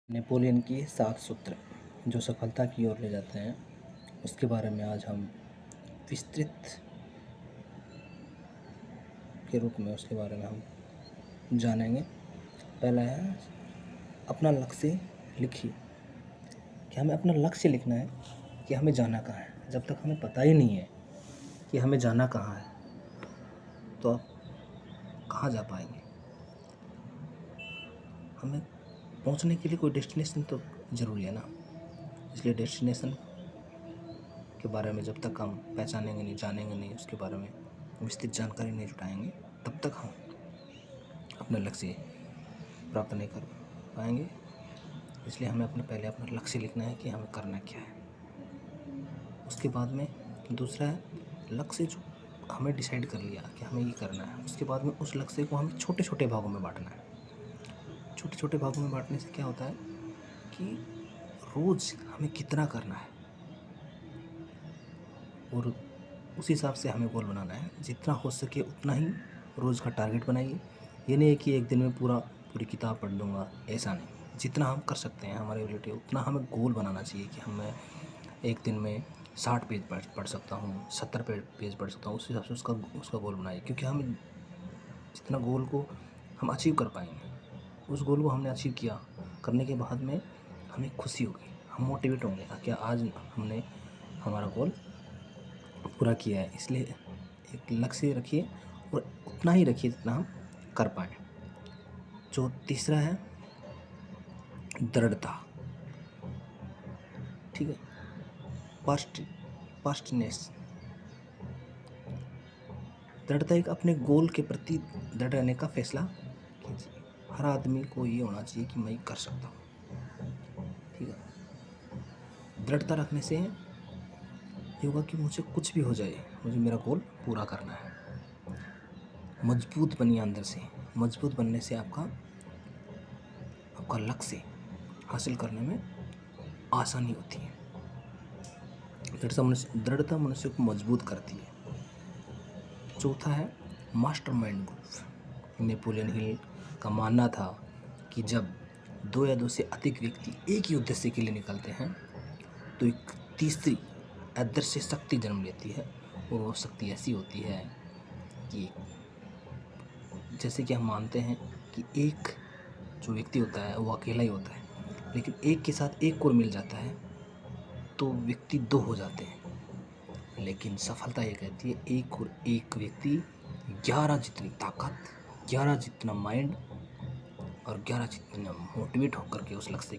Napoleon की 7 सूत्र जो सफलता की ओर ले जाते हैं, उसके बारे में आज हम विस्तृत के रूप में उसके बारे में हम जानेंगे। पहला है अपना लक्ष्य लिखिए। कि हमें अपना लक्ष्य लिखना है कि हमें जाना कहाँ है। जब तक हमें पता ही नहीं है कि हमें जाना कहाँ है तो आप कहाँ जा पाएंगे। हमें पहुंचने के लिए कोई डेस्टिनेशन तो ज़रूरी है ना। इसलिए डेस्टिनेशन के बारे में जब तक हम पहचानेंगे नहीं, जानेंगे नहीं, उसके बारे में विस्तृत जानकारी नहीं जुटाएंगे, तब तक हम अपना लक्ष्य प्राप्त नहीं कर पाएंगे। इसलिए हमें पहले अपना लक्ष्य लिखना है कि हमें करना क्या है। उसके बाद में दूसरा है लक्ष्य जो हमें डिसाइड कर लिया कि हमें ये करना है, उसके बाद में उस लक्ष्य को हमें छोटे छोटे भागों में बांटना है। छोटे छोटे भागों में बांटने से क्या होता है कि रोज़ हमें कितना करना है और उस हिसाब से हमें गोल बनाना है। जितना हो सके उतना ही रोज़ का टारगेट बनाइए। ये नहीं है कि एक दिन में पूरी किताब पढ़ लूँगा, ऐसा नहीं। जितना हम कर सकते हैं हमारे रिलेटिव उतना हमें गोल बनाना चाहिए कि मैं एक दिन में 60 पेज पढ़ सकता हूँ, 70 पेज पढ़ सकता हूँ। उस हिसाब से उसका गोल बनाइए, क्योंकि हम जितना गोल को हम अचीव कर पाएंगे, उस गोल को हमने अचीव किया करने के बाद में हमें खुशी होगी, हम मोटिवेट होंगे कि आज हमने हमारा गोल पूरा किया है। इसलिए एक लक्ष्य रखिए और उतना ही रखिए जितना हम कर पाएँ। जो तीसरा है दृढ़ता। ठीक है, पास्टनेस। दृढ़ता एक अपने गोल के प्रति दृढ़ रहने का फैसला कीजिए। हर आदमी को ये होना चाहिए कि मैं कर सकता हूँ। ठीक है, दृढ़ता रखने से ये होगा कि मुझे कुछ भी हो जाए, मुझे मेरा गोल पूरा करना है। मजबूत बनिए अंदर से। मजबूत बनने से आपका लक्ष्य हासिल करने में आसानी होती है। दृढ़ता मनुष्य को मजबूत करती है। चौथा है मास्टरमाइंड ग्रुप। नेपोलियन हिल का मानना था कि जब 2 या 2 से अधिक व्यक्ति एक ही उद्देश्य के लिए निकलते हैं तो एक तीसरी अदृश्य शक्ति जन्म लेती है। और वो शक्ति ऐसी होती है कि जैसे कि हम मानते हैं कि एक जो व्यक्ति होता है वो अकेला ही होता है, लेकिन एक के साथ एक और मिल जाता है तो व्यक्ति 2 हो जाते हैं। लेकिन सफलता ये कहती है एक और एक व्यक्ति 11 जितनी ताकत, 11 जितना माइंड और 11 जितना मोटिवेट होकर के उस लक्ष्य